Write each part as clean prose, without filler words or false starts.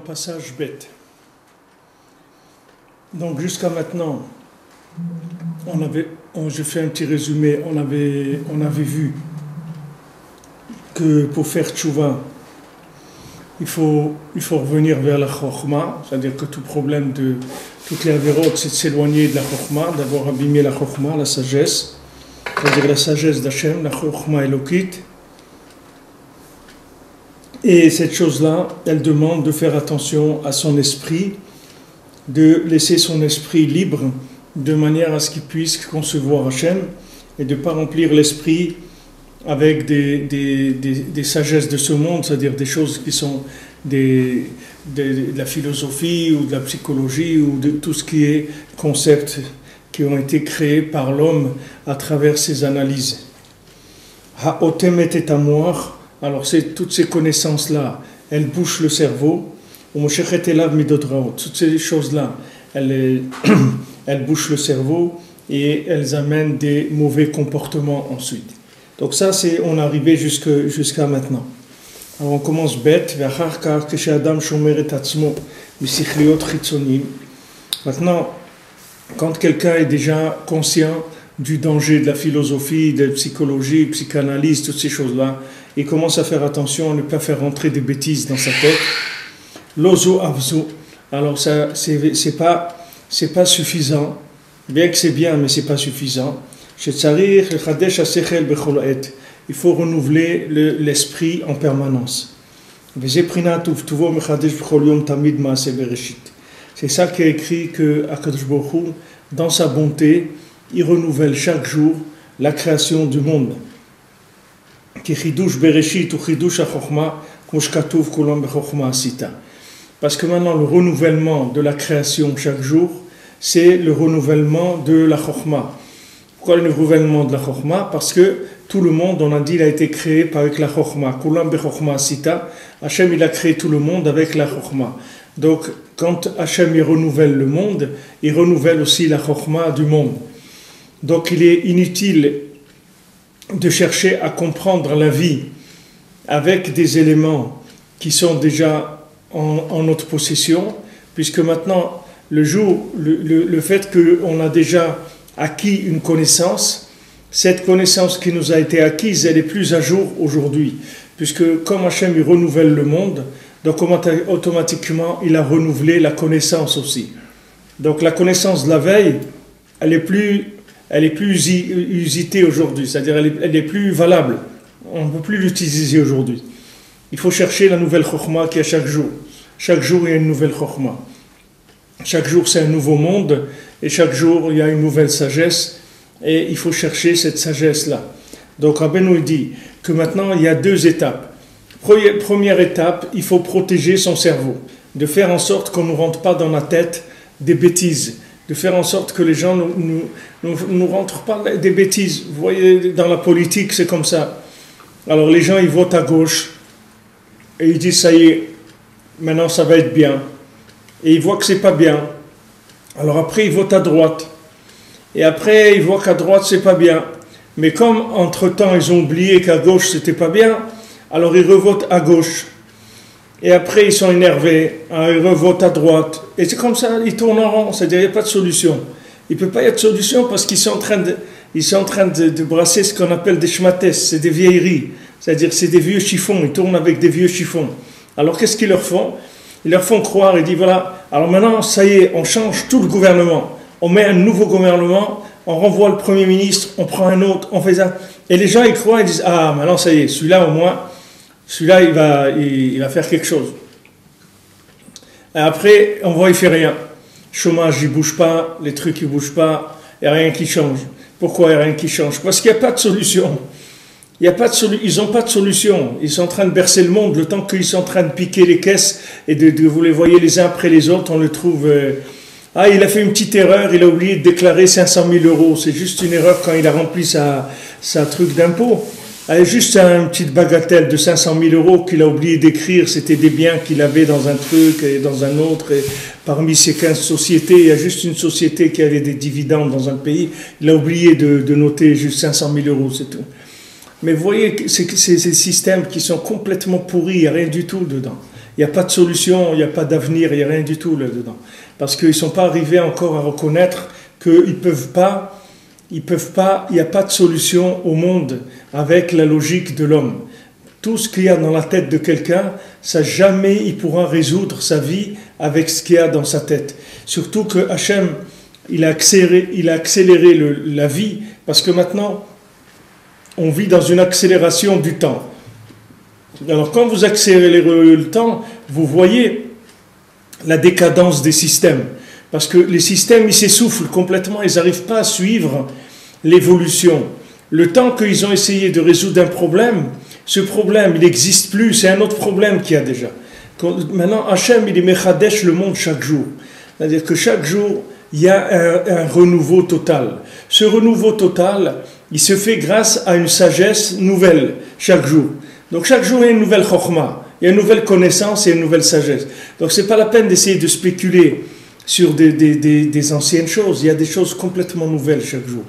passage bête. Donc jusqu'à maintenant, je fais un petit résumé, on avait vu que pour faire tchouva, il faut revenir vers la chokhma, c'est-à-dire que tout problème de toutes les avérotes, c'est de s'éloigner de la chokhma, d'avoir abîmé la chokhma, la sagesse, c'est-à-dire la sagesse d'Hachem, la chokhma élokite. Et cette chose-là, elle demande de faire attention à son esprit, de laisser son esprit libre, de manière à ce qu'il puisse concevoir Hachem, et de ne pas remplir l'esprit avec des sagesses de ce monde, c'est-à-dire des choses qui sont de la philosophie ou de la psychologie ou de tout ce qui est concepts qui ont été créés par l'homme à travers ses analyses. Ha'otem et amour. Alors toutes ces connaissances-là, elles bouchent le cerveau. Toutes ces choses-là, elles bouchent le cerveau et elles amènent des mauvais comportements ensuite. Donc ça, on est arrivé jusqu'à maintenant. Alors on commence bête. Maintenant, quand quelqu'un est déjà conscient du danger de la philosophie, de la psychologie, psychanalyse, toutes ces choses-là, il commence à faire attention à ne pas faire rentrer des bêtises dans sa tête. Lozo avzu. Alors ça, c'est pas suffisant. Bien que c'est bien, mais c'est pas suffisant. Il faut renouveler l'esprit en permanence. C'est ça qui est écrit que Akadosh Baruch Hu, dans sa bonté, il renouvelle chaque jour la création du monde. Parce que maintenant le renouvellement de la création chaque jour, c'est le renouvellement de la chokhma. Pourquoi le renouvellement de la chokhma? Parce que tout le monde, on a dit, il a été créé avec la chokhma. Hachem, il a créé tout le monde avec la chokhma. Donc quand Hachem il renouvelle le monde, il renouvelle aussi la chokhma du monde. Donc il est inutile de chercher à comprendre la vie avec des éléments qui sont déjà en notre possession, puisque maintenant, le fait qu'on a déjà acquis une connaissance, cette connaissance qui nous a été acquise, elle est plus à jour aujourd'hui, puisque comme Hachem il renouvelle le monde, donc automatiquement il a renouvelé la connaissance aussi. Donc la connaissance de la veille, elle est plus usitée aujourd'hui, c'est-à-dire elle est plus valable. On ne peut plus l'utiliser aujourd'hui. Il faut chercher la nouvelle chokhma qu'il y a chaque jour. Chaque jour, il y a une nouvelle chokhma. Chaque jour, c'est un nouveau monde. Et chaque jour, il y a une nouvelle sagesse. Et il faut chercher cette sagesse-là. Donc, Rabbeinu dit que maintenant, il y a deux étapes. Première étape, il faut protéger son cerveau. De faire en sorte qu'on ne rentre pas dans la tête des bêtises. De faire en sorte que les gens ne rentrent pas des bêtises. Vous voyez, dans la politique, c'est comme ça. Alors les gens, ils votent à gauche et ils disent, ça y est, maintenant ça va être bien. Et ils voient que c'est pas bien. Alors après, ils votent à droite. Et après, ils voient qu'à droite, c'est pas bien. Mais comme, entre-temps, ils ont oublié qu'à gauche, c'était pas bien, alors ils revotent à gauche. Et après, ils sont énervés, alors ils revotent à droite. Et c'est comme ça, ils tournent en rond, c'est-à-dire qu'il n'y a pas de solution. Il ne peut pas y avoir de solution parce qu'ils sont en train de brasser ce qu'on appelle des shmates, c'est des vieilleries. C'est-à-dire c'est des vieux chiffons, ils tournent avec des vieux chiffons. Alors qu'est-ce qu'ils leur font? Ils leur font croire, ils disent voilà, alors maintenant, ça y est, on change tout le gouvernement. On met un nouveau gouvernement, on renvoie le Premier ministre, on prend un autre, on fait ça. Et les gens, ils croient, ils disent ah, maintenant ça y est, celui-là au moins... Celui-là, il va faire quelque chose. Et après, on voit, il ne fait rien. Le chômage, il ne bouge pas, les trucs, ils ne bougent pas, il n'y a rien qui change. Pourquoi il n'y a rien qui change? Parce qu'il n'y a pas de solution. Ils n'ont pas de solution. Ils sont en train de bercer le monde, le temps qu'ils sont en train de piquer les caisses, et vous les voyez les uns après les autres, on le trouve... Ah, il a fait une petite erreur, il a oublié de déclarer 500 000 euros. C'est juste une erreur quand il a rempli sa truc d'impôt. Juste une petite bagatelle de 500 000 euros qu'il a oublié d'écrire, c'était des biens qu'il avait dans un truc et dans un autre. Et parmi ces 15 sociétés, il y a juste une société qui avait des dividendes dans un pays. Il a oublié de noter juste 500 000 euros, c'est tout. Mais vous voyez, c'est ces systèmes qui sont complètement pourris, il n'y a rien du tout dedans. Il n'y a pas de solution, il n'y a pas d'avenir, il n'y a rien du tout là-dedans. Parce qu'ils ne sont pas arrivés encore à reconnaître qu'ils peuvent pas, il n'y a pas de solution au monde avec la logique de l'homme. Tout ce qu'il y a dans la tête de quelqu'un, ça jamais il pourra résoudre sa vie avec ce qu'il y a dans sa tête. Surtout que Hachem, il a accéléré la vie, parce que maintenant, on vit dans une accélération du temps. Alors quand vous accélérez le temps, vous voyez la décadence des systèmes. Parce que les systèmes, ils s'essoufflent complètement, ils n'arrivent pas à suivre l'évolution. Le temps qu'ils ont essayé de résoudre un problème, ce problème, il n'existe plus, c'est un autre problème qu'il y a déjà. Maintenant, Hachem, il est mechadesh le monde chaque jour. C'est-à-dire que chaque jour, il y a un renouveau total. Ce renouveau total, il se fait grâce à une sagesse nouvelle chaque jour. Donc chaque jour, il y a une nouvelle chokhmah, il y a une nouvelle connaissance et une nouvelle sagesse. Donc ce n'est pas la peine d'essayer de spéculer sur des anciennes choses. Il y a des choses complètement nouvelles chaque jour.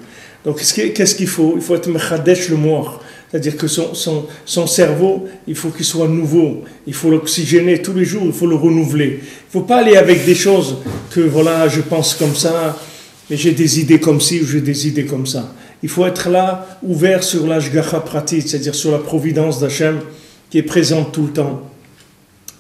Donc qu'est-ce qu'il faut? Il faut être mechadesh le mort. C'est-à-dire que son cerveau, il faut qu'il soit nouveau. Il faut l'oxygéner tous les jours, il faut le renouveler. Il ne faut pas aller avec des choses que, voilà, je pense comme ça, mais j'ai des idées comme ci ou j'ai des idées comme ça. Il faut être là, ouvert sur l'ashgacha pratique, c'est-à-dire sur la providence d'Hachem qui est présente tout le temps.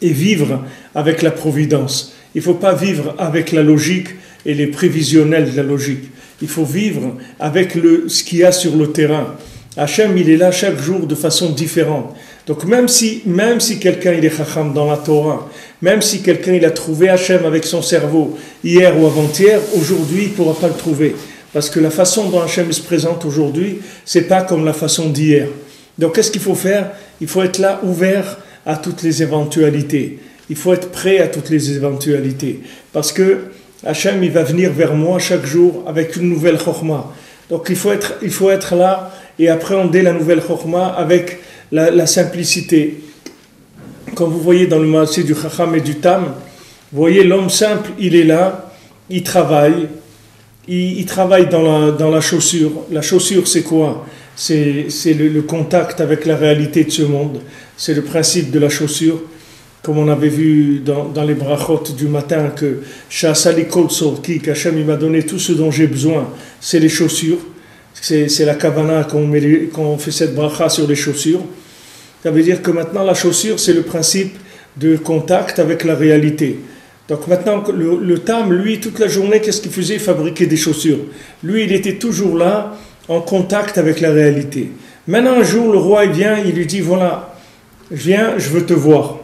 Et vivre avec la providence. Il ne faut pas vivre avec la logique et les prévisionnels de la logique. Il faut vivre avec ce qu'il y a sur le terrain. Hachem, il est là chaque jour de façon différente. Donc même si quelqu'un il est chacham dans la Torah, même si quelqu'un il a trouvé Hachem avec son cerveau hier ou avant-hier, aujourd'hui il ne pourra pas le trouver. Parce que la façon dont Hachem se présente aujourd'hui, c'est pas comme la façon d'hier. Donc qu'est-ce qu'il faut faire? Il faut être là ouvert à toutes les éventualités. Il faut être prêt à toutes les éventualités. Parce que Hachem il va venir vers moi chaque jour avec une nouvelle chokhmah. Donc il faut être là et appréhender la nouvelle chokhmah avec la simplicité. Quand vous voyez dans le maasé du chacham et du tam, vous voyez l'homme simple, il est là, il travaille dans la chaussure. La chaussure c'est quoi? C'est le contact avec la réalité de ce monde. C'est le principe de la chaussure. Comme on avait vu dans les brachot du matin, que Sha'asali Sorki, qu'Hachem m'a donné tout ce dont j'ai besoin, c'est les chaussures. C'est la kavana quand on fait cette bracha sur les chaussures. Ça veut dire que maintenant la chaussure, c'est le principe de contact avec la réalité. Donc maintenant, le tam, lui, toute la journée, qu'est-ce qu'il faisait? Il fabriquait des chaussures. Lui, il était toujours là, en contact avec la réalité. Maintenant, un jour, le roi, il vient, il lui dit, voilà, viens, je veux te voir.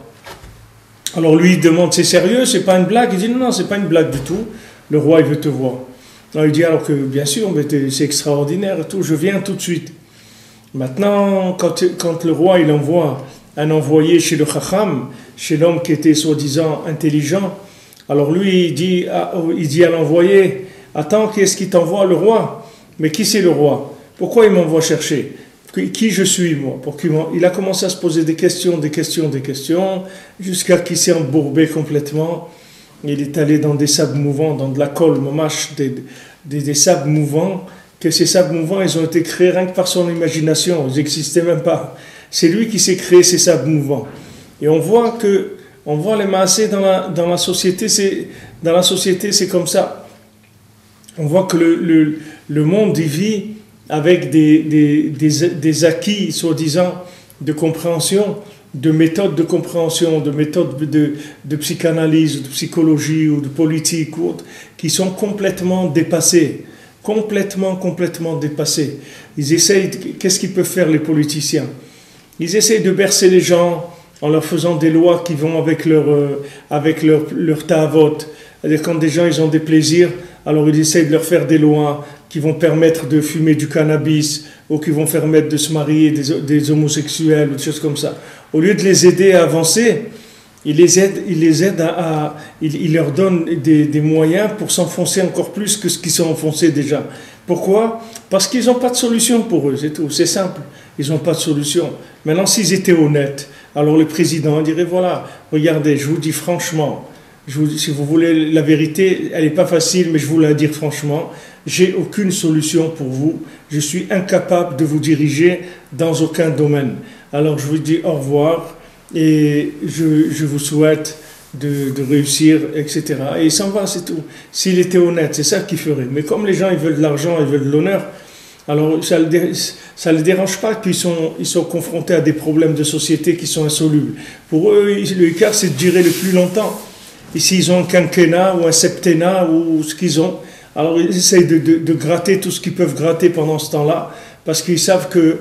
Alors lui, il demande, c'est sérieux, c'est pas une blague? Il dit, non, c'est pas une blague du tout. Le roi, il veut te voir. Alors il dit, alors que bien sûr, mais c'est extraordinaire et tout, je viens tout de suite. Maintenant, quand le roi, il envoie un envoyé chez le chacham, chez l'homme qui était soi-disant intelligent, alors lui, il dit à l'envoyé, attends, qui est-ce qui t'envoie? Le roi. Mais qui c'est le roi? Pourquoi il m'envoie chercher? Qui je suis, moi? Il a commencé à se poser des questions, jusqu'à qu'il s'est embourbé complètement. Il est allé dans des sables mouvants, dans de la colle, mamash, des sables mouvants, que ces sables mouvants, ils ont été créés rien que par son imagination, ils n'existaient même pas. C'est lui qui s'est créé ces sables mouvants. Et on voit les maasés dans la société, c'est comme ça. On voit que le monde, il vit avec des acquis, soi-disant, de compréhension, de méthodes de compréhension, de méthodes de psychanalyse, de psychologie ou de politique ou autres, qui sont complètement dépassées. Complètement dépassés. Ils essayent, qu'est-ce qu'ils peuvent faire les politiciens? Ils essayent de bercer les gens en leur faisant des lois qui vont avec leur ta'avot. C'est-à-dire quand des gens ils ont des plaisirs, alors ils essayent de leur faire des lois qui vont permettre de fumer du cannabis ou qui vont permettre de se marier des homosexuels ou des choses comme ça. Au lieu de les aider à avancer, il leur donne des moyens pour s'enfoncer encore plus que ce qu'ils sont enfoncés déjà. Pourquoi? Parce qu'ils n'ont pas de solution pour eux, c'est tout, c'est simple. Ils n'ont pas de solution. Maintenant, s'ils étaient honnêtes, alors le président dirait, voilà, regardez, je vous dis franchement, si vous voulez la vérité, elle n'est pas facile, mais je vous la dire franchement, j'ai aucune solution pour vous, je suis incapable de vous diriger dans aucun domaine. Alors je vous dis au revoir, et je vous souhaite de réussir, etc. Et il s'en va, c'est tout. S'il était honnête, c'est ça qu'il ferait. Mais comme les gens, ils veulent de l'argent, ils veulent de l'honneur, alors ça ne les dérange pas qu'ils sont confrontés à des problèmes de société qui sont insolubles. Pour eux, le Icar, c'est de durer le plus longtemps. Et s'ils ont un quinquennat ou un septennat ou ce qu'ils ont, alors ils essayent de gratter tout ce qu'ils peuvent gratter pendant ce temps-là, parce qu'ils savent que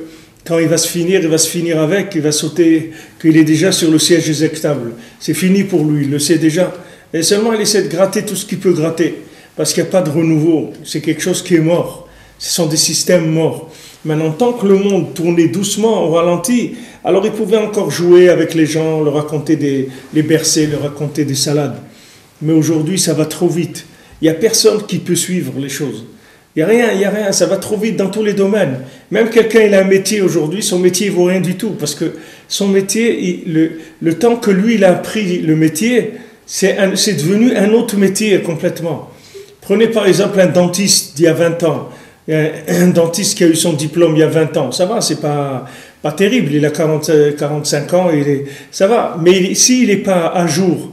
quand il va se finir avec, il va sauter, qu'il est déjà sur le siège exécutable. C'est fini pour lui, il le sait déjà. Et seulement il essaie de gratter tout ce qu'il peut gratter, parce qu'il n'y a pas de renouveau. C'est quelque chose qui est mort. Ce sont des systèmes morts. Maintenant, tant que le monde tournait doucement au ralenti, alors ils pouvaient encore jouer avec les gens, leur raconter les bercers, leur raconter des salades. Mais aujourd'hui, ça va trop vite. Il n'y a personne qui peut suivre les choses. Il n'y a rien, ça va trop vite dans tous les domaines. Même quelqu'un, il a un métier aujourd'hui, son métier ne vaut rien du tout, parce que son métier, le temps que lui, il a appris le métier, c'est devenu un autre métier complètement. Prenez par exemple un dentiste d'il y a 20 ans, un dentiste qui a eu son diplôme il y a 20 ans, ça va, c'est pas terrible, il a 45 ans, ça va, mais s'il n'est pas à jour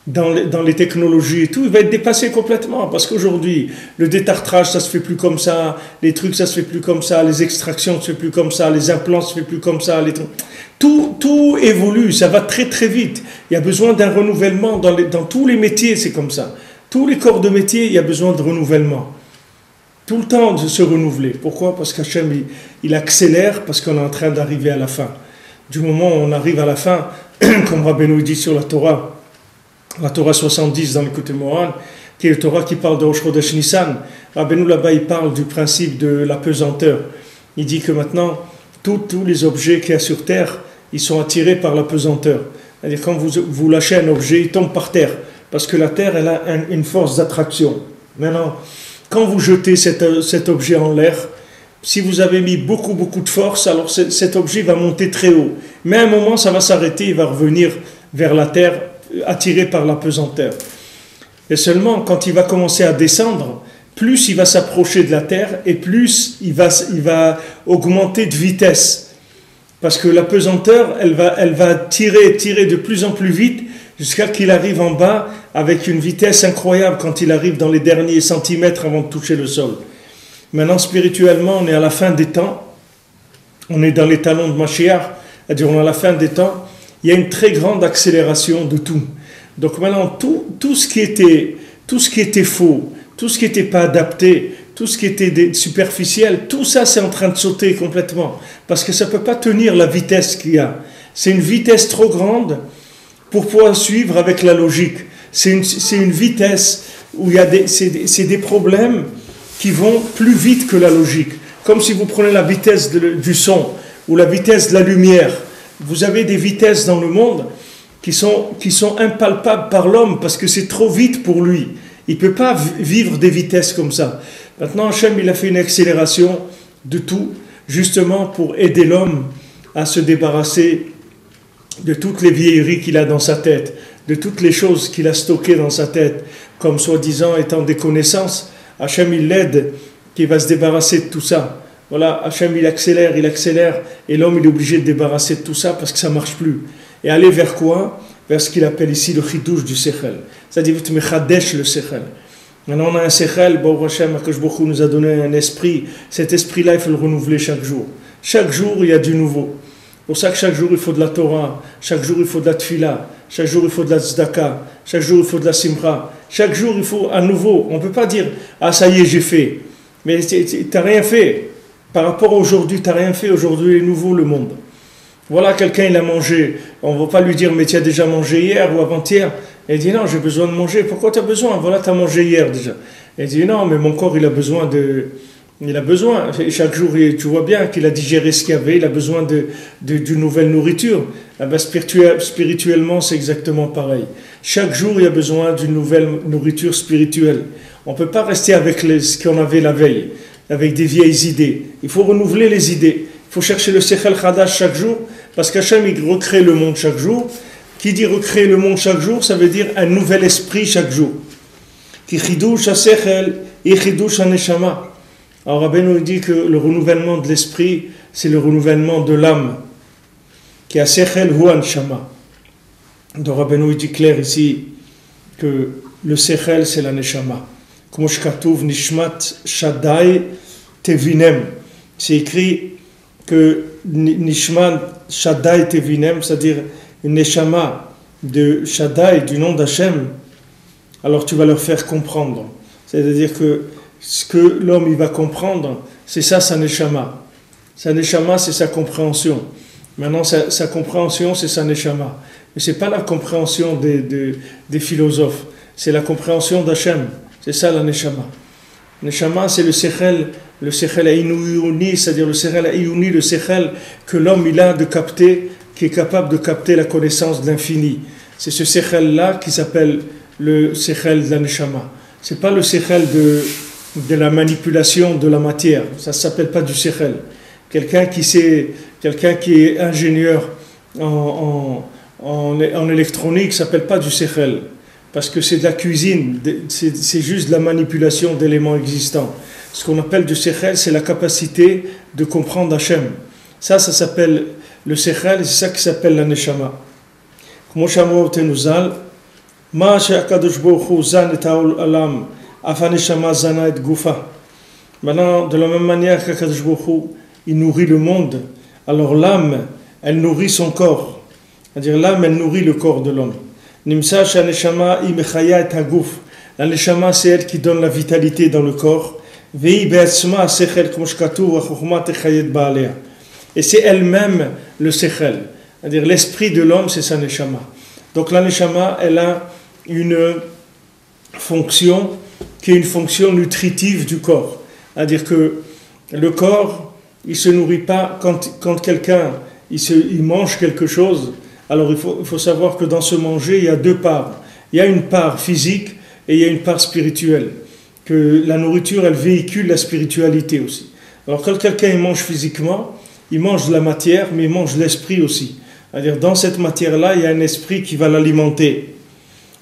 dans les technologies et tout, il va être dépassé complètement, parce qu'aujourd'hui, le détartrage, ça se fait plus comme ça, les trucs, ça se fait plus comme ça, les extractions, ça se fait plus comme ça, les implants, ça se fait plus comme ça, tout évolue, ça va très très vite. Il y a besoin d'un renouvellement dans tous les métiers, c'est comme ça. Tous les corps de métier, il y a besoin de renouvellement. Tout le temps de se renouveler. Pourquoi? Parce qu'Hachem, il accélère, parce qu'on est en train d'arriver à la fin. Du moment où on arrive à la fin, comme Rabbeinu dit sur la Torah 70 dans l'écoute Moran, qui est la Torah qui parle de Rosh Chodesh Nissan, Rabbeinu là-bas, il parle du principe de la pesanteur. Il dit que maintenant, tous les objets qu'il y a sur Terre, ils sont attirés par la pesanteur. C'est-à-dire quand vous lâchez un objet, il tombe par terre, parce que la Terre, elle a une force d'attraction. Maintenant, quand vous jetez cet objet en l'air, si vous avez mis beaucoup de force, alors cet objet va monter très haut. Mais à un moment, ça va s'arrêter, il va revenir vers la terre, attiré par la pesanteur. Et seulement, quand il va commencer à descendre, plus il va s'approcher de la terre et plus il va augmenter de vitesse. Parce que la pesanteur, elle va tirer de plus en plus vite jusqu'à qu'il arrive en bas avec une vitesse incroyable quand il arrive dans les derniers centimètres avant de toucher le sol. Maintenant, spirituellement, on est à la fin des temps. On est dans les talons de Mashiach, c'est-à-dire on est à la fin des temps. Il y a une très grande accélération de tout. Donc maintenant, tout ce qui était faux, tout ce qui n'était pas adapté, tout ce qui était superficiel, tout ça, c'est en train de sauter complètement. Parce que ça ne peut pas tenir la vitesse qu'il y a. C'est une vitesse trop grande pour pouvoir suivre avec la logique. C'est une vitesse où c'est des problèmes qui vont plus vite que la logique. Comme si vous prenez la vitesse du son ou la vitesse de la lumière. Vous avez des vitesses dans le monde qui sont impalpables par l'homme parce que c'est trop vite pour lui. Il ne peut pas vivre des vitesses comme ça. Maintenant, Hachem, il a fait une accélération de tout, justement pour aider l'homme à se débarrasser de toutes les vieilleries qu'il a dans sa tête, de toutes les choses qu'il a stockées dans sa tête, comme soi-disant étant des connaissances. Hachem, il l'aide, qu'il va se débarrasser de tout ça. Voilà, Hachem, il accélère, et l'homme, il est obligé de débarrasser de tout ça parce que ça ne marche plus. Et aller vers quoi? Vers ce qu'il appelle ici le chidouche du sechel. C'est-à-dire, tu mechadesh le sechel. Maintenant, on a un sechel, Baruch Hashem, Akadosh Baruch Hu nous a donné un esprit. Cet esprit-là, il faut le renouveler chaque jour. Chaque jour, il y a du nouveau. C'est pour ça que chaque jour, il faut de la Torah. Chaque jour, il faut de la tfila. Chaque jour, il faut de la tzedaka. Chaque jour, il faut de la simra. Chaque jour, il faut à nouveau. On ne peut pas dire, ah, ça y est, j'ai fait. Mais tu n'as rien fait. Par rapport à aujourd'hui, tu n'as rien fait. Aujourd'hui, il est nouveau, le monde. Voilà, quelqu'un, il a mangé. On ne va pas lui dire, mais tu as déjà mangé hier ou avant-hier. Il dit, non, j'ai besoin de manger. Pourquoi tu as besoin? Voilà, tu as mangé hier déjà. Il dit, non, mais mon corps, il a besoin de... Il a besoin. Chaque jour, tu vois bien qu'il a digéré ce qu'il y avait. Il a besoin d'une nouvelle nourriture. Ah ben, spirituellement, c'est exactement pareil. Chaque jour, il y a besoin d'une nouvelle nourriture spirituelle. On ne peut pas rester avec ce qu'on avait la veille, avec des vieilles idées. Il faut renouveler les idées. Il faut chercher le Sechel Chadash chaque jour, parce qu'Hachem, il recrée le monde chaque jour. Qui dit recréer le monde chaque jour, ça veut dire un nouvel esprit chaque jour. Ki chidush ha-sechel, et chidush ha-neshama. Alors Rabbeinu dit que le renouvellement de l'esprit, c'est le renouvellement de l'âme. Qui a sechel hu ha-neshama. Donc Rabbeinu il dit clair ici que le sechel c'est la neshama. Comme shkatuv nishmat shaddai tevinem. C'est écrit que nishmat shaddai tevinem, c'est-à-dire une neshama de Shaddai, du nom d'Hachem, alors tu vas leur faire comprendre. C'est-à-dire que ce que l'homme il va comprendre, c'est ça sa neshama. Sa neshama, c'est sa compréhension. Maintenant, sa compréhension, c'est sa neshama. Mais ce n'est pas la compréhension des philosophes, c'est la compréhension d'Hachem. C'est ça la neshama. Neshama, c'est le sechel ayuni, c'est-à-dire le sechel ayuni, le sechel que l'homme il a de capter, qui est capable de capter la connaissance de l'infini. C'est ce sechel-là qui s'appelle le sechel de la neshama. Ce n'est pas le sechel de la manipulation de la matière. Ça ne s'appelle pas du sechel. Quelqu'un qui est ingénieur en électronique ne s'appelle pas du sechel. Parce que c'est de la cuisine, c'est juste de la manipulation d'éléments existants. Ce qu'on appelle du sechel, c'est la capacité de comprendre Hachem. Ça s'appelle le sechel, et c'est ça qui s'appelle la neshama. Comme Shammah Tenuzal, Ma she'akadosh baruch hu zan et ha'olam, afa neshama zana et gufa. Maintenant, de la même manière qu'Akadosh baruch hu, il nourrit le monde, alors l'âme, elle nourrit son corps. C'est-à-dire l'âme, elle nourrit le corps de l'homme. Nimsa she'aneshama imechaya et haguf. La neshama, c'est elle qui donne la vitalité dans le corps. Vei be'atzma sechel comme shkatuv ha'chokhma techayet ba'alea. Et c'est elle-même le sechel. C'est-à-dire l'esprit de l'homme, c'est sa neshama. Donc la neshama, elle a une fonction qui est une fonction nutritive du corps. C'est-à-dire que le corps, il ne se nourrit pas quand quelqu'un il mange quelque chose. Alors il faut savoir que dans ce manger, il y a deux parts. Il y a une part physique et il y a une part spirituelle. Que la nourriture, elle véhicule la spiritualité aussi. Alors quand quelqu'un il mange physiquement, il mange de la matière, mais il mange de l'esprit aussi. C'est-à-dire dans cette matière-là, il y a un esprit qui va l'alimenter.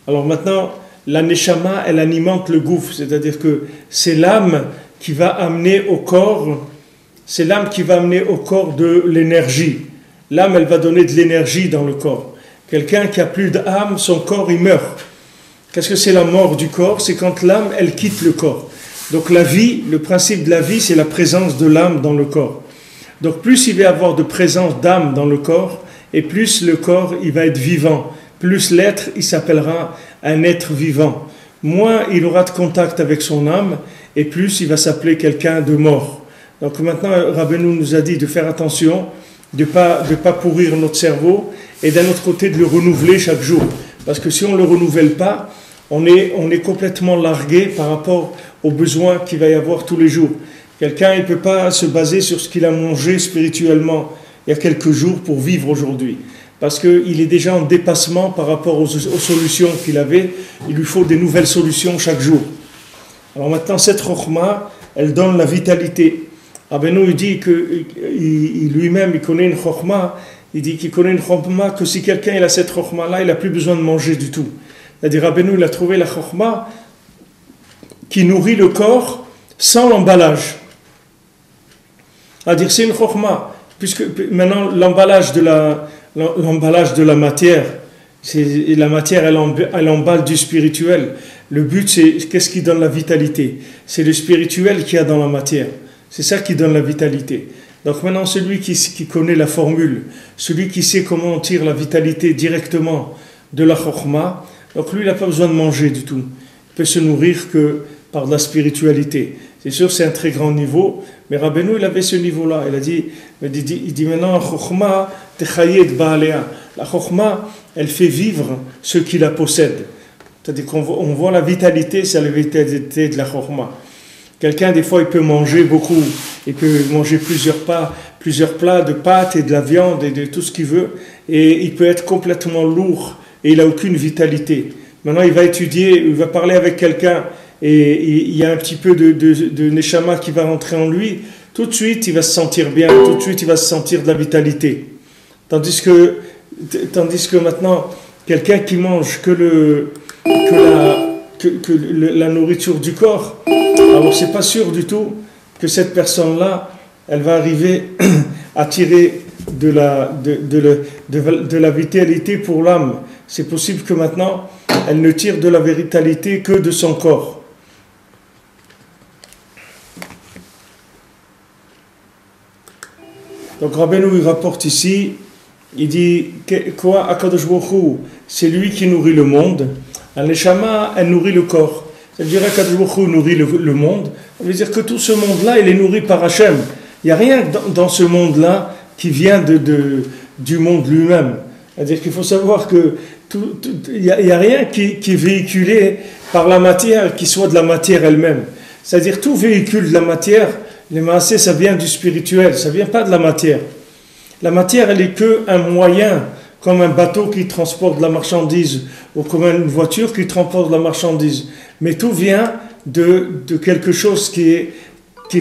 Alors maintenant, la neshama, elle alimente le gouffre, c'est-à-dire que c'est l'âme qui va amener au corps, c'est l'âme qui va amener au corps de l'énergie. L'âme, elle va donner de l'énergie dans le corps. Quelqu'un qui a plus d'âme, son corps, il meurt. Qu'est-ce que c'est la mort du corps? C'est quand l'âme, elle quitte le corps. Donc la vie, le principe de la vie, c'est la présence de l'âme dans le corps. Donc plus il va y avoir de présence d'âme dans le corps, et plus le corps, il va être vivant. Plus l'être, il s'appellera un être vivant. Moins il aura de contact avec son âme, et plus il va s'appeler quelqu'un de mort. Donc maintenant, Rabbeinu nous a dit de faire attention, de pas pourrir notre cerveau, et d'un autre côté de le renouveler chaque jour. Parce que si on ne le renouvelle pas, on est complètement largué par rapport aux besoins qu'il va y avoir tous les jours. Quelqu'un ne peut pas se baser sur ce qu'il a mangé spirituellement il y a quelques jours pour vivre aujourd'hui. Parce qu'il est déjà en dépassement par rapport aux solutions qu'il avait. Il lui faut des nouvelles solutions chaque jour. Alors maintenant, cette chokhma, elle donne la vitalité. Rabbeinu, il dit que lui-même, il connaît une chokhma. Il dit qu'il connaît une chokhma que si quelqu'un il a cette chokhma-là, il n'a plus besoin de manger du tout. C'est-à-dire, Rabbeinu, il a trouvé la chokhma qui nourrit le corps sans l'emballage. C'est-à-dire, c'est une chokhma. Puisque maintenant, l'emballage de la matière, la matière, elle emballe du spirituel. Le but, c'est qu'est-ce qui donne la vitalité? C'est le spirituel qu'il y a dans la matière. C'est ça qui donne la vitalité. Donc maintenant, celui qui connaît la formule, celui qui sait comment on tire la vitalité directement de la chokhma, donc lui, il n'a pas besoin de manger du tout. Il peut se nourrir que par de la spiritualité. C'est sûr, c'est un très grand niveau, mais Rabbeinu, il avait ce niveau-là. Il dit maintenant, chokhma techayet ba'alea. La chokhma, elle fait vivre ceux qui la possèdent. C'est-à-dire qu'on voit la vitalité, c'est la vitalité de la chokhma. Quelqu'un, des fois, il peut manger beaucoup. Il peut manger plusieurs plats de pâtes et de la viande et de tout ce qu'il veut. Et il peut être complètement lourd et il n'a aucune vitalité. Maintenant, il va étudier, il va parler avec quelqu'un et il y a un petit peu de neshama qui va rentrer en lui. Tout de suite, il va se sentir bien. Tout de suite, il va se sentir de la vitalité. Tandis que maintenant, quelqu'un qui mange que la nourriture du corps, alors c'est pas sûr du tout que cette personne-là, elle va arriver à tirer de la vitalité pour l'âme. C'est possible que maintenant, elle ne tire de la vitalité que de son corps. Donc Rabbeinu il rapporte ici, il dit quoi, Akadosh Baruch Hu, c'est lui qui nourrit le monde. Al-Neshama, elle nourrit le corps. Ça veut dire qu'Akadosh Baruch Hu nourrit le monde. Ça veut dire que tout ce monde-là, il est nourri par Hachem. Il n'y a rien dans ce monde-là qui vient du monde lui-même. C'est-à-dire qu'il faut savoir que il n'y a rien qui est véhiculé par la matière qui soit de la matière elle-même. C'est-à-dire tout véhicule de la matière, les maasés, ça vient du spirituel, ça ne vient pas de la matière. La matière, elle n'est qu'un moyen, comme un bateau qui transporte de la marchandise ou comme une voiture qui transporte de la marchandise. Mais tout vient de quelque chose qui est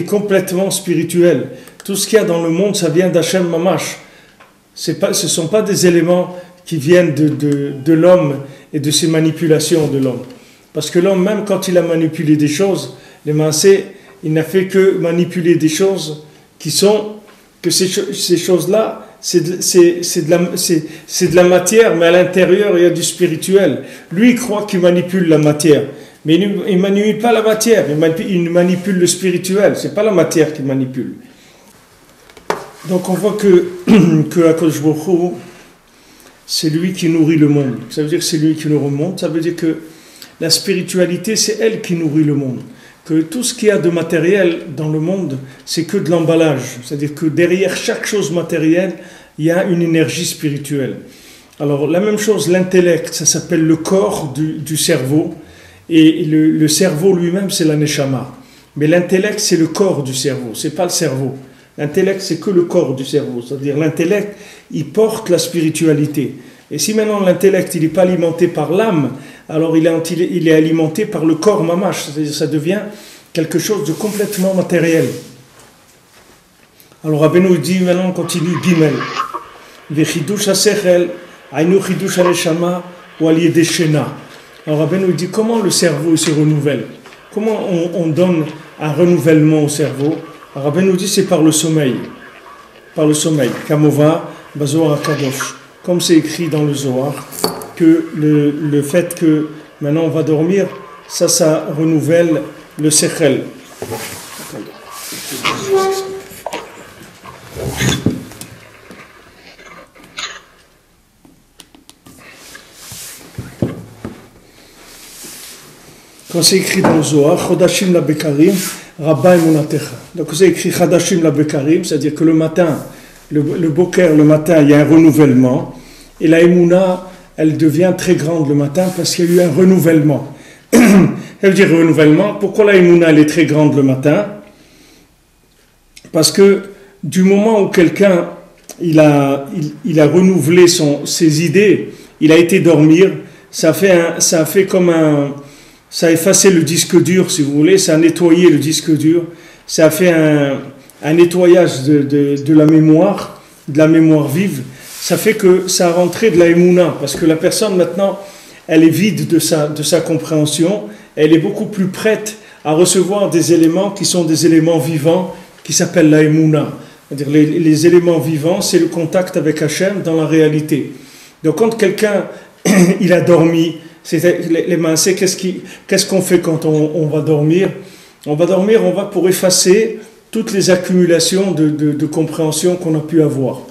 complètement spirituel. Tout ce qu'il y a dans le monde, ça vient d'Hachem Mamash. Ce ne sont pas des éléments qui viennent de l'homme et de ses manipulations de l'homme. Parce que l'homme, même quand il a manipulé des choses, les maasés, il n'a fait que manipuler des choses que ces choses-là, c'est de la matière, mais à l'intérieur, il y a du spirituel. Lui, il croit qu'il manipule la matière. Mais il ne manipule pas la matière, il manipule le spirituel. Ce n'est pas la matière qu'il manipule. Donc on voit que Akadosh Baruch Hu, c'est lui qui nourrit le monde. Ça veut dire que c'est lui qui nourrit le monde. Ça veut dire que la spiritualité, c'est elle qui nourrit le monde. Que tout ce qu'il y a de matériel dans le monde, c'est que de l'emballage. C'est-à-dire que derrière chaque chose matérielle, il y a une énergie spirituelle. Alors la même chose, l'intellect, ça s'appelle le corps du cerveau. Et le cerveau lui-même, c'est la neshama. Mais l'intellect, c'est le corps du cerveau, c'est pas le cerveau. L'intellect, c'est que le corps du cerveau. C'est-à-dire l'intellect, il porte la spiritualité. Et si maintenant l'intellect, il n'est pas alimenté par l'âme, alors il est alimenté par le corps mamash. C'est-à-dire ça devient quelque chose de complètement matériel. Alors Rabbeinu dit, maintenant on continue, Gimel. Vechidush ha-sechel, ainu chidush ha-neshama, ou al-yedei shena. Alors Rabbeinu dit, comment le cerveau se renouvelle? Comment on donne un renouvellement au cerveau? Rabbeinu dit, c'est par le sommeil. Par le sommeil. Kamova, Bazohar HaKadosh. Comme c'est écrit dans le Zohar, que le fait que maintenant on va dormir, ça renouvelle le sechel. Quand c'est écrit dans le Zohar, Chodashim la Bekarim, Rabba Emunatecha. Donc c'est écrit Chodashim la Bekarim, c'est-à-dire que le matin, le boker, le matin, il y a un renouvellement, et la Emuna, elle devient très grande le matin parce qu'il y a eu un renouvellement. Ça veut dire renouvellement. Pourquoi la Emuna, elle est très grande le matin? Parce que du moment où quelqu'un, il a renouvelé ses idées, il a été dormir, ça a effacé le disque dur, si vous voulez, ça a nettoyé le disque dur, ça a fait un nettoyage de la mémoire vive, ça fait que ça a rentré de la émouna, parce que la personne maintenant, elle est vide de sa compréhension, elle est beaucoup plus prête à recevoir des éléments qui sont des éléments vivants, qui s'appellent la émouna. C'est-à-dire les éléments vivants, c'est le contact avec Hachem dans la réalité. Donc quand quelqu'un, il a dormi, les maasés, qu'est-ce qu'on fait quand on va dormir? On va pour effacer toutes les accumulations de compréhension qu'on a pu avoir.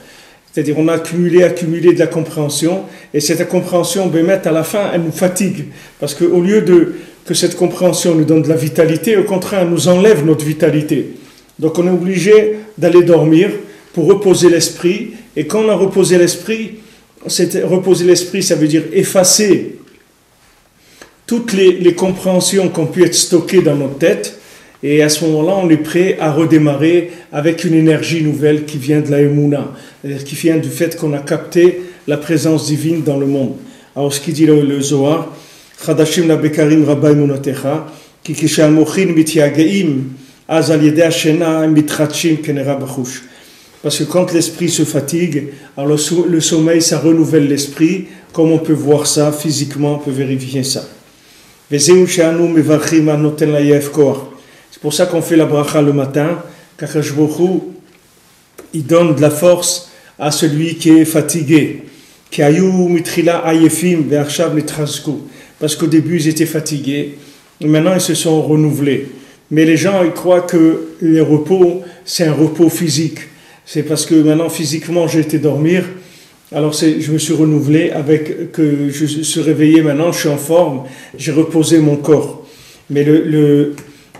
C'est-à-dire on a accumulé de la compréhension, et cette compréhension, Bémet, à la fin, elle nous fatigue. Parce qu'au lieu que cette compréhension nous donne de la vitalité, au contraire, elle nous enlève notre vitalité. Donc on est obligé d'aller dormir pour reposer l'esprit, et quand on a reposé l'esprit, reposer l'esprit, ça veut dire effacer toutes les compréhensions qui ont pu être stockées dans notre tête, et à ce moment-là, on est prêt à redémarrer avec une énergie nouvelle qui vient de la Emouna, c'est-à-dire qui vient du fait qu'on a capté la présence divine dans le monde. Alors ce qu'il dit le Zohar, Chadashim la Bekarim Rabba Emunatecha, ki kishamochin mityageim, az al yedei hashena mitratchim kenera bachush. Parce que quand l'esprit se fatigue, alors le sommeil, ça renouvelle l'esprit, comme on peut voir ça physiquement, on peut vérifier ça. C'est pour ça qu'on fait la bracha le matin, qu'Akadosh Baruch Hu, il donne de la force à celui qui est fatigué. Parce qu'au début, ils étaient fatigués, et maintenant ils se sont renouvelés. Mais les gens, ils croient que le repos, c'est un repos physique. C'est parce que maintenant, physiquement, j'ai été dormir, alors je me suis renouvelé avec que je suis réveillé maintenant, je suis en forme, j'ai reposé mon corps. Mais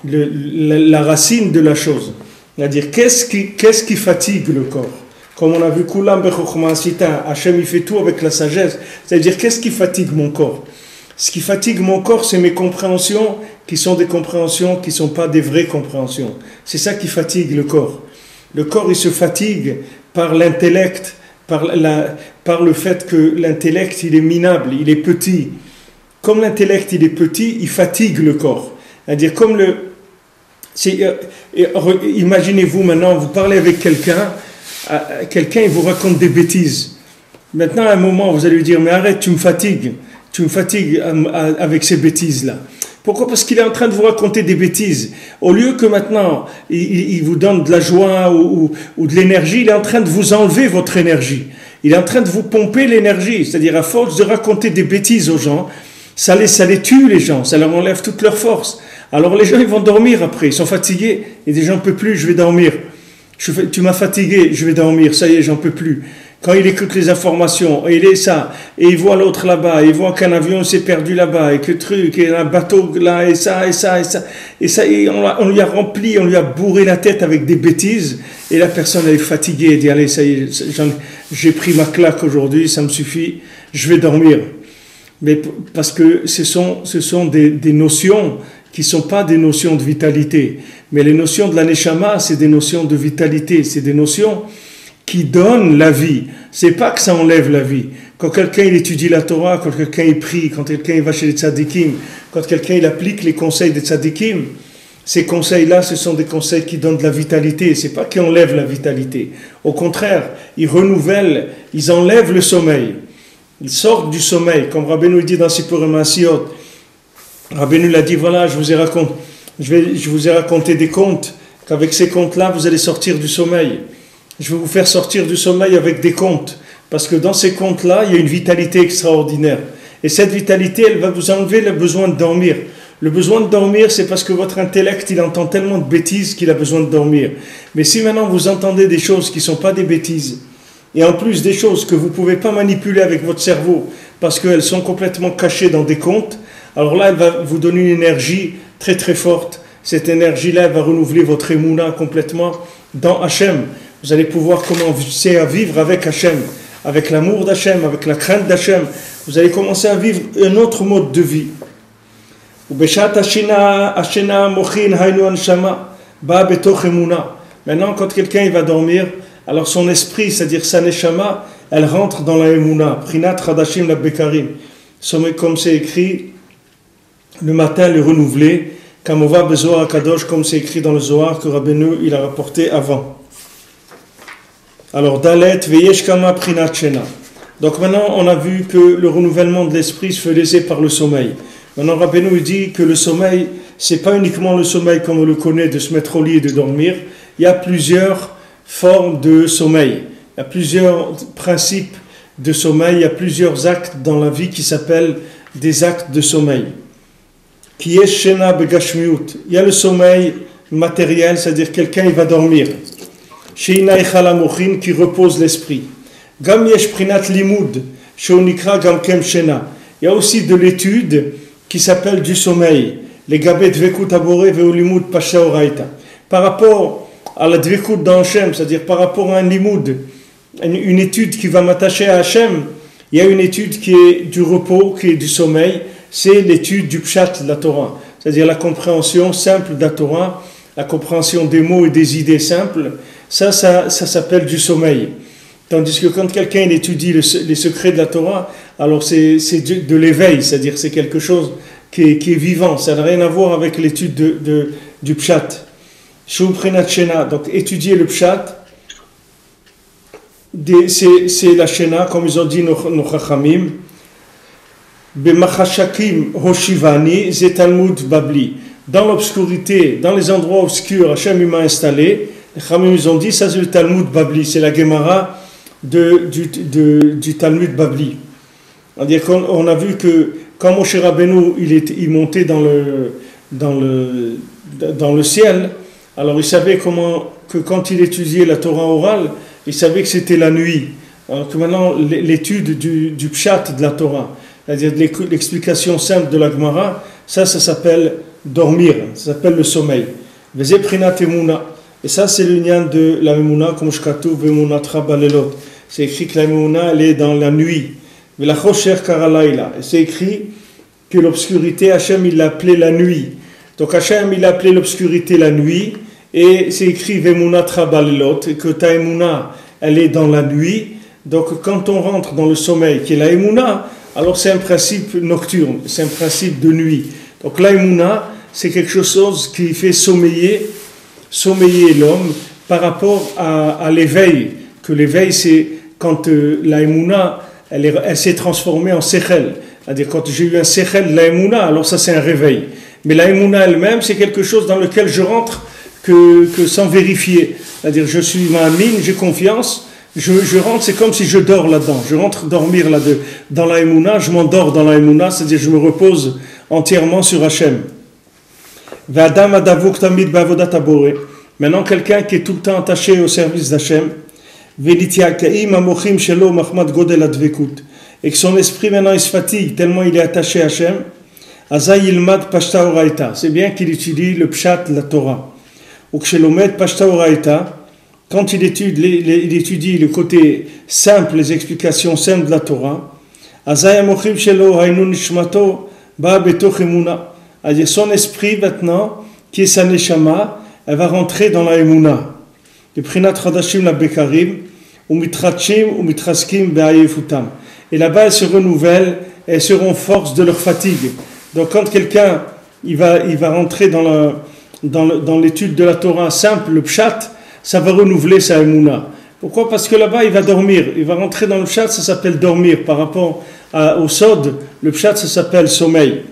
la racine de la chose, c'est-à-dire qu'est-ce qui fatigue le corps? Comme on a vu, Kulam Bechokma Sita, Hachem il fait tout avec la sagesse, c'est-à-dire qu'est-ce qui fatigue mon corps? Ce qui fatigue mon corps, c'est mes compréhensions qui sont des compréhensions qui ne sont pas des vraies compréhensions. C'est ça qui fatigue le corps. Le corps, il se fatigue par l'intellect, par le fait que l'intellect, il est minable, il est petit. Comme l'intellect, il est petit, il fatigue le corps. C'est-à-dire comme imaginez-vous maintenant, vous parlez avec quelqu'un, il vous raconte des bêtises. Maintenant, à un moment, vous allez lui dire, mais arrête, tu me fatigues avec ces bêtises-là. Pourquoi? Parce qu'il est en train de vous raconter des bêtises. Au lieu que maintenant, il vous donne de la joie ou de l'énergie, il est en train de vous enlever votre énergie. Il est en train de vous pomper l'énergie. C'est-à-dire, à force de raconter des bêtises aux gens, ça les tue, les gens. Ça leur enlève toute leur force. Alors les gens, ils vont dormir après. Ils sont fatigués. Et des gens, j'en peux plus, je vais dormir. Tu m'as fatigué, je vais dormir. Ça y est, j'en peux plus. Quand il écoute les informations, et il est ça, et il voit l'autre là-bas, il voit qu'un avion s'est perdu là-bas, et que truc, et un bateau là, et ça, on lui a rempli, on lui a bourré la tête avec des bêtises, et la personne elle est fatiguée, elle dit, allez, ça y est, j'ai pris ma claque aujourd'hui, ça me suffit, je vais dormir. Mais parce que ce sont des notions qui ne sont pas des notions de vitalité, mais les notions de la Neshama, c'est des notions de vitalité, c'est des notions qui donne la vie. C'est pas que ça enlève la vie. Quand quelqu'un il étudie la Torah, quand quelqu'un il prie, quand quelqu'un il va chez les tzadikim, quand quelqu'un il applique les conseils des tzadikim, ces conseils-là, ce sont des conseils qui donnent de la vitalité. C'est pas qu'ils enlèvent la vitalité. Au contraire, ils renouvellent, ils enlèvent le sommeil. Ils sortent du sommeil. Comme Rabbeinu dit dans Sipurim Asiyot, Rabbeinu l'a dit, voilà, je vous ai raconté des contes, qu'avec ces contes-là, vous allez sortir du sommeil. Je vais vous faire sortir du sommeil avec des contes. Parce que dans ces contes-là, il y a une vitalité extraordinaire. Et cette vitalité, elle va vous enlever le besoin de dormir. Le besoin de dormir, c'est parce que votre intellect, il entend tellement de bêtises qu'il a besoin de dormir. Mais si maintenant vous entendez des choses qui ne sont pas des bêtises, et en plus des choses que vous ne pouvez pas manipuler avec votre cerveau, parce qu'elles sont complètement cachées dans des contes, alors là, elle va vous donner une énergie très très forte. Cette énergie-là, elle va renouveler votre émouna complètement dans Hachem. Vous allez pouvoir commencer à vivre avec Hachem, avec l'amour d'Hachem, avec la crainte d'Hachem. Vous allez commencer à vivre un autre mode de vie. Maintenant, quand quelqu'un il va dormir, alors son esprit, c'est-à-dire sa neshama, elle rentre dans la emuna. Prinat Hadashim la Bekarim. Comme c'est écrit, le matin, le renouvelé, Kamova Bezoar Kadosh, comme c'est écrit dans le Zohar que Rabbeinu il a rapporté avant. Alors, Dalet, Veyesh Kama Prinat Shena. Donc maintenant, on a vu que le renouvellement de l'esprit se faisait par le sommeil. Maintenant, Rabbeinu dit que le sommeil, c'est pas uniquement le sommeil comme on le connaît, de se mettre au lit et de dormir. Il y a plusieurs formes de sommeil. Il y a plusieurs principes de sommeil. Il y a plusieurs actes dans la vie qui s'appellent des actes de sommeil. Qui est Shena Begashmiut. Il y a le sommeil matériel, c'est-à-dire quelqu'un il va dormir. Sheina Echala Mochin, qui repose l'esprit. Gam yesh prinat limud, sheonikra gam kem shena. Il y a aussi de l'étude qui s'appelle du sommeil. Les gabet dvekut abore veolimud pasha oraita. Par rapport à la dvekut dans Hachem, c'est-à-dire par rapport à un limud, une étude qui va m'attacher à Hachem, il y a une étude qui est du repos, qui est du sommeil, c'est l'étude du pshat de la Torah, c'est-à-dire la compréhension simple de la Torah, la compréhension des mots et des idées simples. Ça s'appelle du sommeil. Tandis que quand quelqu'un étudie les secrets de la Torah, alors c'est de l'éveil, c'est-à-dire c'est quelque chose qui est vivant. Ça n'a rien à voir avec l'étude du pshat. Donc étudier le pshat, c'est la shena, comme ils ont dit nos chachamim. B'machashakim hoshivani zetalmud babli. Dans l'obscurité, dans les endroits obscurs, Hachem m'a installé. Les Khamim ils ont dit, ça c'est le Talmud Babli, c'est la Gemara du Talmud Babli. C'est-à-dire qu'on a vu que quand Moshe Rabbeinu il montait dans le ciel, alors il savait que quand il étudiait la Torah orale, il savait que c'était la nuit. Alors que maintenant, l'étude du pshat de la Torah, c'est-à-dire l'explication simple de la Gemara, ça s'appelle dormir, ça s'appelle le sommeil. Et ça, c'est l'union de la Memuna, comme je katu vemunatra balelot. C'est écrit que la Memuna, elle est dans la nuit. Et c'est écrit que l'obscurité, Hachem, il l'a appelé la nuit. Donc Hachem, il a appelé l'obscurité la nuit. Et c'est écrit vemunatra balelot, et que ta Emuna, elle est dans la nuit. Donc quand on rentre dans le sommeil, qui est la Emuna, alors c'est un principe nocturne, c'est un principe de nuit. Donc la Emuna, c'est quelque chose qui fait sommeiller l'homme par rapport à l'éveil. Que l'éveil, c'est quand la Emouna, elle s'est transformée en Sechel. C'est-à-dire quand j'ai eu un Sechel de la Emouna, alors ça c'est un réveil. Mais la Emouna elle-même, c'est quelque chose dans lequel je rentre que sans vérifier. C'est-à-dire je suis ma'amine, j'ai confiance, je rentre, c'est comme si je dors là-dedans. Je rentre dormir là-dedans. Dans la Emouna, je m'endors dans la Emouna, c'est-à-dire je me repose entièrement sur Hachem. Maintenant, quelqu'un qui est tout le temps attaché au service d'Hachem, et que son esprit maintenant il se fatigue tellement il est attaché à Hachem, c'est bien qu'il étudie le pshat de la Torah. Quand il étudie le côté simple, les explications simples de la Torah, son esprit maintenant, qui est sa neshama, elle va rentrer dans la emuna. Et là-bas, elle se renouvelle, elle se renforce de leur fatigue. Donc quand quelqu'un il va rentrer dans l'étude de la Torah simple, le pshat, ça va renouveler sa emuna. Pourquoi? Parce que là-bas, il va dormir. Il va rentrer dans le pshat, ça s'appelle dormir. Par rapport au sod, le pshat, ça s'appelle sommeil.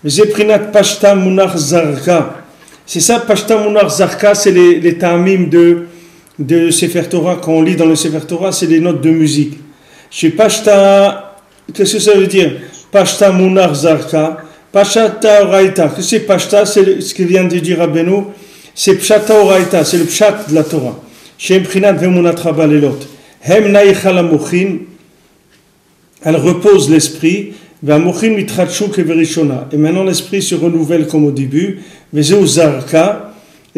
Zeprinat pashta munach zarka. C'est ça, pashta munach zarka, c'est les ta'amim de Sefer Torah. Quand on lit dans le Sefer Torah, c'est des notes de musique. Chez pashta, qu'est-ce que ça veut dire? Pashta munach zarka. Pashta oraita. Qu'est-ce que c'est pashta? C'est ce que vient de dire Rabbeinu. C'est pshata oraita, c'est le pshat de la Torah. Chez prinat vemunatra balelot. Hem naïchala mochin. Elle repose l'esprit. Et maintenant l'esprit se renouvelle comme au début. Et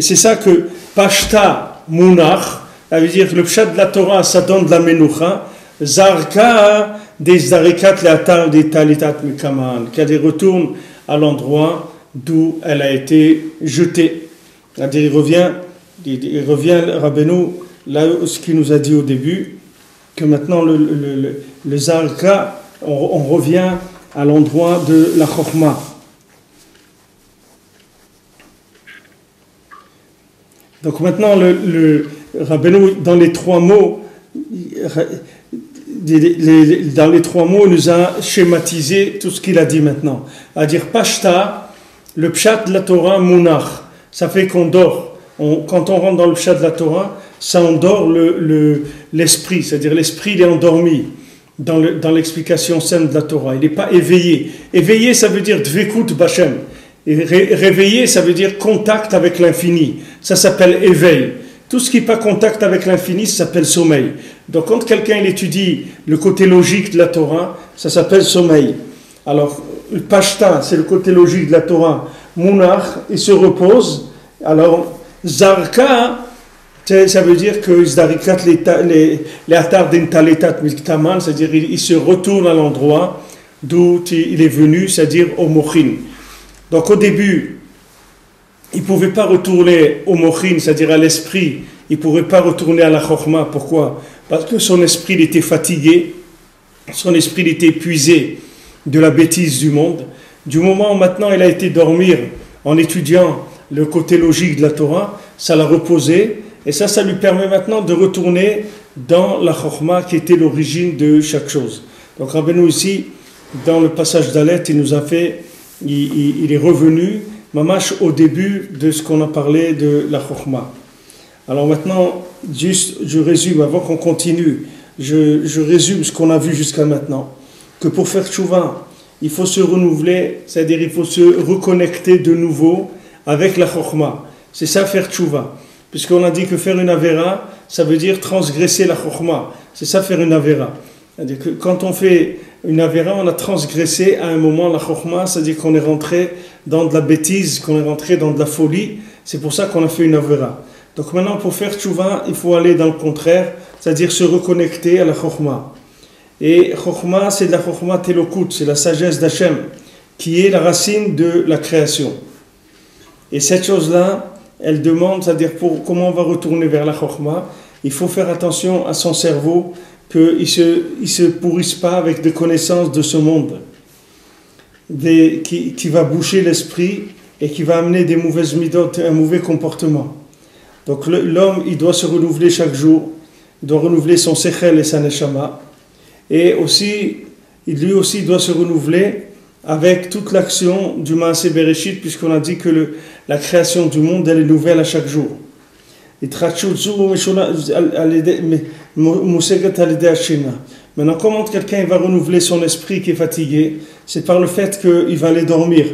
c'est ça que Pashta Munach, ça veut dire que le pshat de la Torah, ça donne de la menucha. Zarka des zarikat le'atar des talitat mikaman, qu'elle retourne à l'endroit d'où elle a été jetée. C'est-à-dire il revient Rabbeinu, là ce qu'il nous a dit au début, que maintenant le Zarka, on revient à l'endroit de la Chokhmah. Donc maintenant, le Rabbeinu, dans les trois mots, il nous a schématisé tout ce qu'il a dit maintenant. À dire Pashta, le pshat de la Torah, Munach, ça fait qu'on dort. Quand on rentre dans le pshat de la Torah, ça endort l'esprit, c'est-à-dire l'esprit il est endormi dans l'explication sainte de la Torah. Il n'est pas éveillé. Éveillé, ça veut dire dvekut bachem. Et réveillé, ça veut dire contact avec l'infini. Ça s'appelle éveil. Tout ce qui n'est pas contact avec l'infini, ça s'appelle sommeil. Donc quand quelqu'un il étudie le côté logique de la Torah, ça s'appelle sommeil. Alors, le pashta, c'est le côté logique de la Torah. Munach, il se repose. Alors, zarka, ça veut dire que les atar d'intaletat miktaman, c'est-à-dire il se retourne à l'endroit d'où il est venu, c'est-à-dire au mochin. Donc au début, il ne pouvait pas retourner au mochin, c'est-à-dire à l'esprit, il ne pouvait pas retourner à la chokhmah. Pourquoi? Parce que son esprit il était fatigué, son esprit il était épuisé de la bêtise du monde. Du moment où maintenant il a été dormir en étudiant le côté logique de la Torah, ça l'a reposé. Et ça lui permet maintenant de retourner dans la chokhmah qui était l'origine de chaque chose. Donc Rabbeinu ici, dans le passage d'Alet, il est revenu, mamash au début de ce qu'on a parlé de la chokhmah. Alors maintenant, juste je résume avant qu'on continue je résume ce qu'on a vu jusqu'à maintenant, que pour faire tchouva, il faut se renouveler, c'est-à-dire il faut se reconnecter de nouveau avec la chokhma. C'est ça faire tchouva. Puisqu'on a dit que faire une avera, ça veut dire transgresser la chokhma. C'est ça faire une avera. C'est-à-dire que quand on fait une avera, on a transgressé à un moment la chokhma, c'est-à-dire qu'on est rentré dans de la bêtise, qu'on est rentré dans de la folie. C'est pour ça qu'on a fait une avera. Donc maintenant, pour faire tchouva, il faut aller dans le contraire, c'est-à-dire se reconnecter à la chokhma. Et chokhma, c'est de la chokhma telokut, c'est la sagesse d'Hachem, qui est la racine de la création. Et cette chose-là, elle demande, c'est-à-dire comment on va retourner vers la chokhma, il faut faire attention à son cerveau, qu'il se pourrisse pas avec des connaissances de ce monde, qui va boucher l'esprit et qui va amener des mauvaises midotes, un mauvais comportement. Donc l'homme, il doit se renouveler chaque jour, il doit renouveler son sechel et sa neshama, et aussi, lui aussi doit se renouveler avec toute l'action du Maaseh Bereshit, puisqu'on a dit que la création du monde, elle est nouvelle à chaque jour. Maintenant, comment quelqu'un va renouveler son esprit qui est fatigué? C'est par le fait qu'il va aller dormir.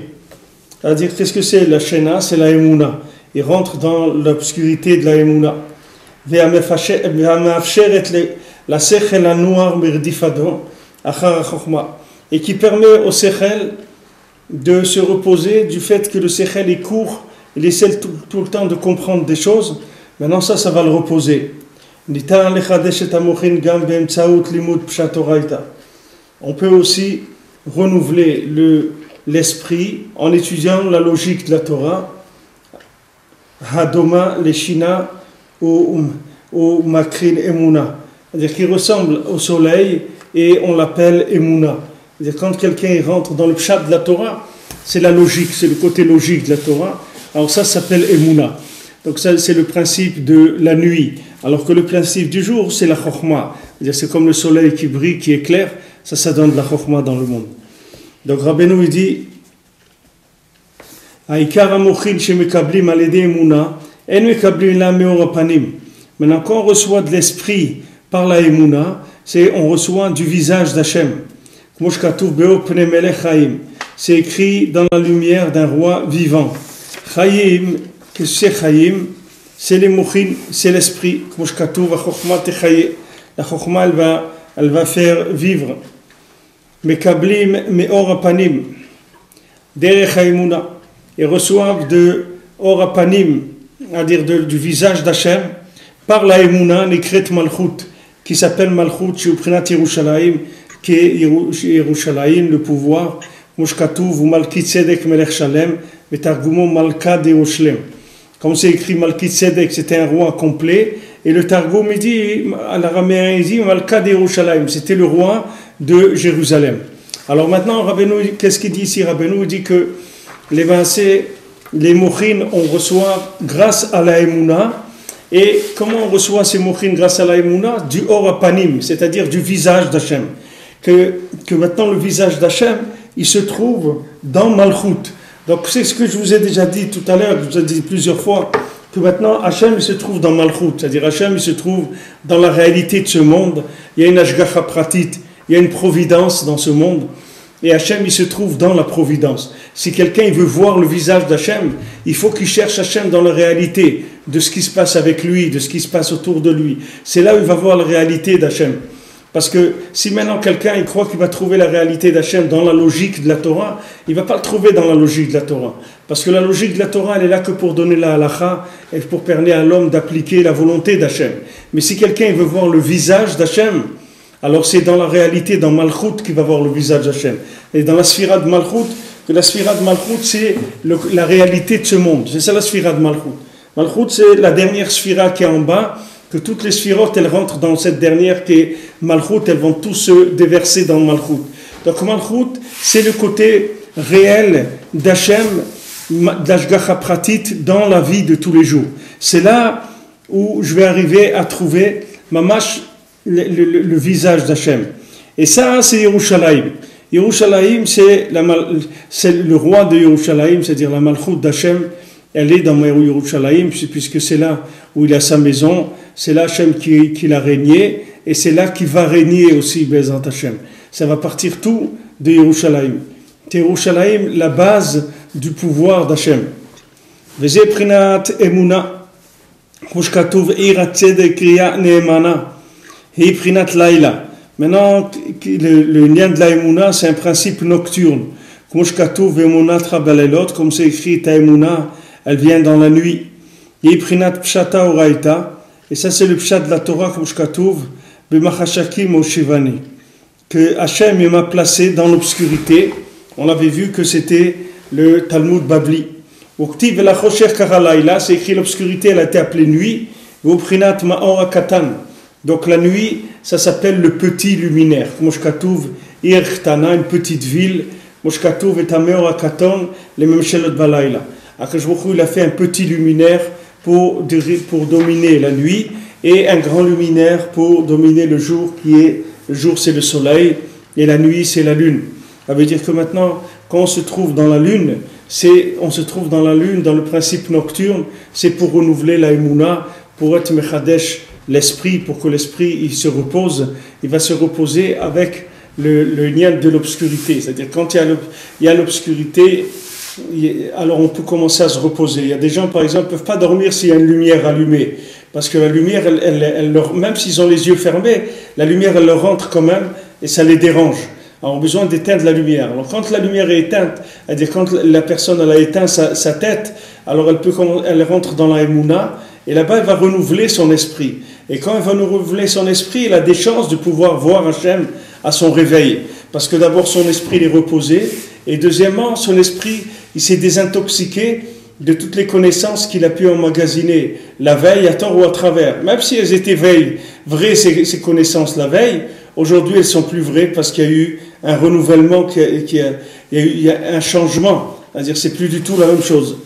C'est-à-dire, qu'est-ce que c'est la shena? C'est la emuna. Il rentre dans l'obscurité de la emuna. La sechel la noire mirdifadon achar chokhma, et qui permet au sechel de se reposer du fait que le sechel est court, il essaie tout le temps de comprendre des choses. Maintenant ça va le reposer. On peut aussi renouveler l'esprit en étudiant la logique de la Torah, Hadoma leshina ou makrin emuna, c'est-à-dire qu'il ressemble au soleil et on l'appelle Emouna. C'est-à-dire quand quelqu'un rentre dans le pshat de la Torah, c'est la logique, c'est le côté logique de la Torah. Alors ça s'appelle Emouna. Donc ça c'est le principe de la nuit. Alors que le principe du jour c'est la chokhma. C'est-à-dire c'est comme le soleil qui brille, qui éclaire. Ça donne de la chokhma dans le monde. Donc Rabbeinu il dit Aïkar amochin shemekablim aledei Emouna en mekablim la meor apanim. Maintenant quand on reçoit de l'esprit par la Emouna, on reçoit du visage d'Hachem. C'est écrit dans la lumière d'un roi vivant. Chaim, qu'est-ce que c'est Chaim? C'est les mouchin, c'est l'esprit. La chokhma, elle va faire vivre. Mekablim meor apanim, derech haemuna. Ils reçoivent de or apanim, c'est-à-dire du visage d'Hachem, par la Emouna, l'écrit Malchut, qui s'appelle Malchut, chez Uprinat Yerushalayim, qui est Yerushalayim, le pouvoir, Moshkatouv ou Malki Tzedek Melech Shalem, et Targumon Malka de Oshlem. Comme c'est écrit Malki Tzedek, c'était un roi complet, et le Targum, il dit, à l'araméen, il dit Malka de Yerushalayim, c'était le roi de Jérusalem. Alors maintenant, Rabbeinu, qu'est-ce qu'il dit ici? Rabbeinu dit que les mouchines, on reçoit grâce à la Emouna. Et comment on reçoit ces mouchines grâce à la Emouna? Du or apanim, c'est-à-dire du visage d'Hachem. Que maintenant le visage d'Hachem, il se trouve dans Malchut. Donc c'est ce que je vous ai déjà dit tout à l'heure, je vous ai dit plusieurs fois, que maintenant Hachem il se trouve dans Malchut, c'est-à-dire Hachem il se trouve dans la réalité de ce monde. Il y a une ashgacha pratit, il y a une providence dans ce monde. Et Hachem, il se trouve dans la providence. Si quelqu'un il veut voir le visage d'Hachem, il faut qu'il cherche Hachem dans la réalité de ce qui se passe avec lui, de ce qui se passe autour de lui. C'est là où il va voir la réalité d'Hachem. Parce que si maintenant quelqu'un il croit qu'il va trouver la réalité d'Hachem dans la logique de la Torah, il ne va pas le trouver dans la logique de la Torah. Parce que la logique de la Torah, elle est là que pour donner la halakha et pour permettre à l'homme d'appliquer la volonté d'Hachem. Mais si quelqu'un il veut voir le visage d'Hachem, alors c'est dans la réalité, dans Malchut, qu'il va voir le visage d'Hachem. Et dans la sphira de Malchut, que la sphira de Malchut, c'est la réalité de ce monde. C'est ça la sphira de Malchut. Malchut, c'est la dernière sphira qui est en bas, que toutes les sphirotes, elles rentrent dans cette dernière qui est Malchut, elles vont tous se déverser dans Malchut. Donc Malchut, c'est le côté réel d'Hachem, d'Ashgacha Pratit, dans la vie de tous les jours. C'est là où je vais arriver à trouver Mamash, le visage d'Hachem. Et ça, c'est Yerushalayim. Yerushalayim, c'est le roi de Yerushalayim, c'est-à-dire la Malchut d'Hachem. Elle est dans Yerushalayim, puisque c'est là où il a sa maison. C'est là Hachem qui l'a régné. et c'est là qu'il va régner aussi Bezrat Hashem. Ça va partir tout de Yerushalayim. Yerushalayim, la base du pouvoir d'Hashem. Veze prinat emuna, kushkatuv ira tzedek kriya neemana, hi prinat laila. Maintenant, le lien de la emuna, c'est un principe nocturne. Kushkatuv emuna trabalelot, comme c'est écrit, ta emuna, elle vient dans la nuit. Hi prinat pshata oraita, et ça c'est le pshat de la Torah, kushkatuv b'machashakim o shivani, que Hachem m'a placé dans l'obscurité. On avait vu que c'était le Talmud Babli. C'est écrit l'obscurité, elle a été appelée nuit. Donc la nuit, ça s'appelle le petit luminaire. Une petite ville. Il a fait un petit luminaire pour dominer la nuit et un grand luminaire pour dominer le jour, le jour c'est le soleil et la nuit c'est la lune. Ça veut dire que maintenant, quand on se trouve dans la lune, on se trouve dans la lune, dans le principe nocturne, c'est pour renouveler la émouna, pour être mechadesh l'esprit, pour que l'esprit il se repose, il va se reposer avec le lien de l'obscurité. C'est-à-dire quand il y a l'obscurité, alors on peut commencer à se reposer. Il y a des gens, par exemple, ne peuvent pas dormir s'il y a une lumière allumée, parce que la lumière, même s'ils ont les yeux fermés, la lumière, elle leur rentre quand même, et ça les dérange. Alors, on a besoin d'éteindre la lumière. Alors, quand la lumière est éteinte, c'est-à-dire quand la personne elle a éteint sa tête, alors elle rentre dans la Emouna, et là-bas, elle va renouveler son esprit. Et quand elle va renouveler son esprit, elle a des chances de pouvoir voir Hachem à son réveil. Parce que d'abord, son esprit est reposé, et deuxièmement, son esprit, il s'est désintoxiqué de toutes les connaissances qu'il a pu emmagasiner la veille, à tort ou à travers. Même si elles étaient vraies, ces connaissances la veille, aujourd'hui, elles ne sont plus vraies parce qu'il y a eu un renouvellement, il y a un changement. C'est-à-dire c'est plus du tout la même chose.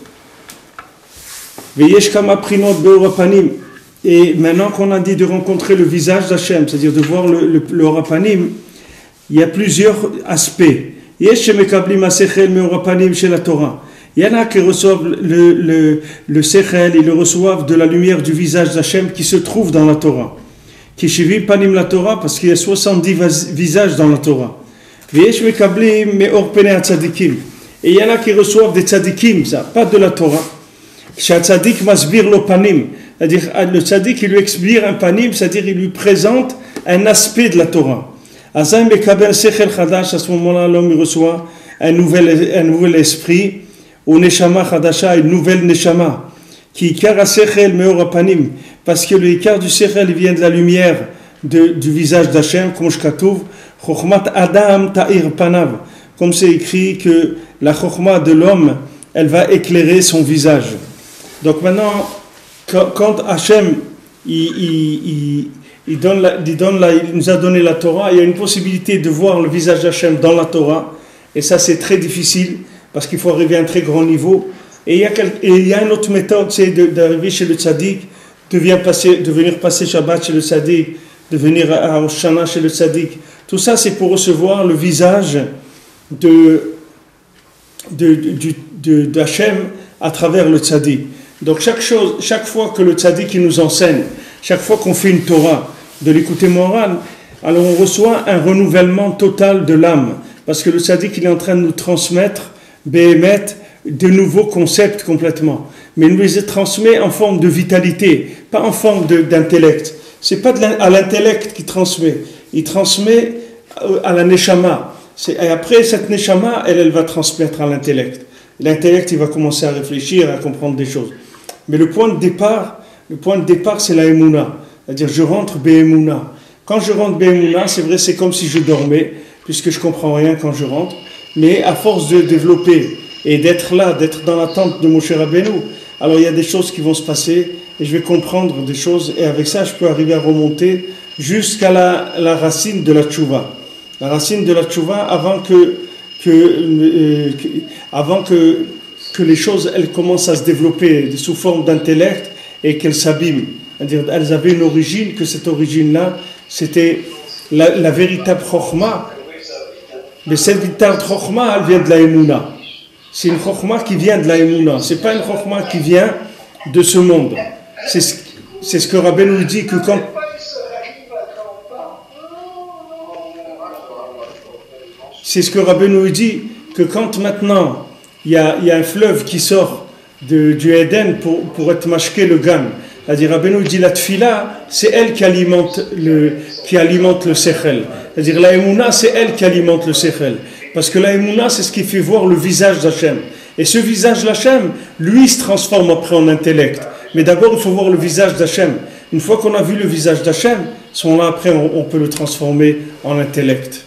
Et maintenant qu'on a dit de rencontrer le visage d'Hachem, c'est-à-dire de voir le Horapanim, il y a plusieurs aspects. Il y en a qui reçoivent le Sechel, ils le reçoivent de la lumière du visage d'Hachem qui se trouve dans la Torah. Kishivi panim la Torah, parce qu'il y a 70 visages dans la Torah. Et il y en a qui reçoivent des tzadikim, ça, pas de la Torah. Tzadik masbir lo panim, c'est-à-dire le tzadik il lui explique un panim, c'est-à-dire il lui présente un aspect de la Torah. À ce moment-là, l'homme reçoit un nouvel esprit, ou neshama chadasha, une nouvelle neshama. Qui ikar sechel meor panim, parce que le ikar du sechel vient de la lumière du visage d'Hachem, comme shkatuv, chokhmat adam ta'ir panav, comme c'est écrit que la chokhma de l'homme, elle va éclairer son visage. Donc maintenant, quand Hachem il nous a donné la Torah, il y a une possibilité de voir le visage d'Hachem dans la Torah, et ça c'est très difficile parce qu'il faut arriver à un très grand niveau. Et il y a une autre méthode, c'est d'arriver chez le tzaddik, de venir passer Shabbat chez le tzaddik, de venir à Hoshana chez le tzaddik. Tout ça, c'est pour recevoir le visage d'Hachem à travers le tzaddik. Donc chaque fois que le tzaddik nous enseigne, chaque fois qu'on fait une Torah, de l'écouter moral, alors on reçoit un renouvellement total de l'âme. Parce que le tzaddik, il est en train de nous transmettre, Béhémet, de nouveaux concepts complètement, mais il nous les transmet en forme de vitalité, pas en forme d'intellect. C'est pas à l'intellect qu'il transmet, il transmet à la neshama. Et après cette neshama, elle va transmettre à l'intellect. L'intellect, il va commencer à réfléchir, à comprendre des choses. Mais le point de départ, c'est la émouna, c'est-à-dire je rentre béhémouna. Quand je rentre béhémouna, c'est vrai, c'est comme si je dormais, puisque je comprends rien quand je rentre. Mais à force de développer et d'être là, d'être dans l'attente de Moshe Rabbeinu, alors il y a des choses qui vont se passer et je vais comprendre des choses, et avec ça je peux arriver à remonter jusqu'à la racine de la tchouva. La racine de la tchouva avant que les choses elles commencent à se développer sous forme d'intellect et qu'elles s'abîment. C'est-à-dire elles avaient une origine, que cette origine-là c'était la véritable chokhma. Mais cette véritable chokhma, elle vient de la Emouna. C'est une chokhma qui vient de la Emouna. Ce n'est pas une chokhma qui vient de ce monde. C'est ce que Rabbeinu nous dit que quand... c'est ce que Rabbeinu dit, que quand maintenant il y a un fleuve qui sort du Éden pour être mashké le gan, c'est-à-dire Rabbeinu dit la tfila, c'est elle qui alimente le sechel, c'est-à-dire la émouna, c'est elle qui alimente le sechel, parce que la émouna, c'est ce qui fait voir le visage d'Hachem, et ce visage d'Hachem, lui, se transforme après en intellect, mais d'abord il faut voir le visage d'Hachem. Une fois qu'on a vu le visage d'Hachem, à ce moment-là après on peut le transformer en intellect.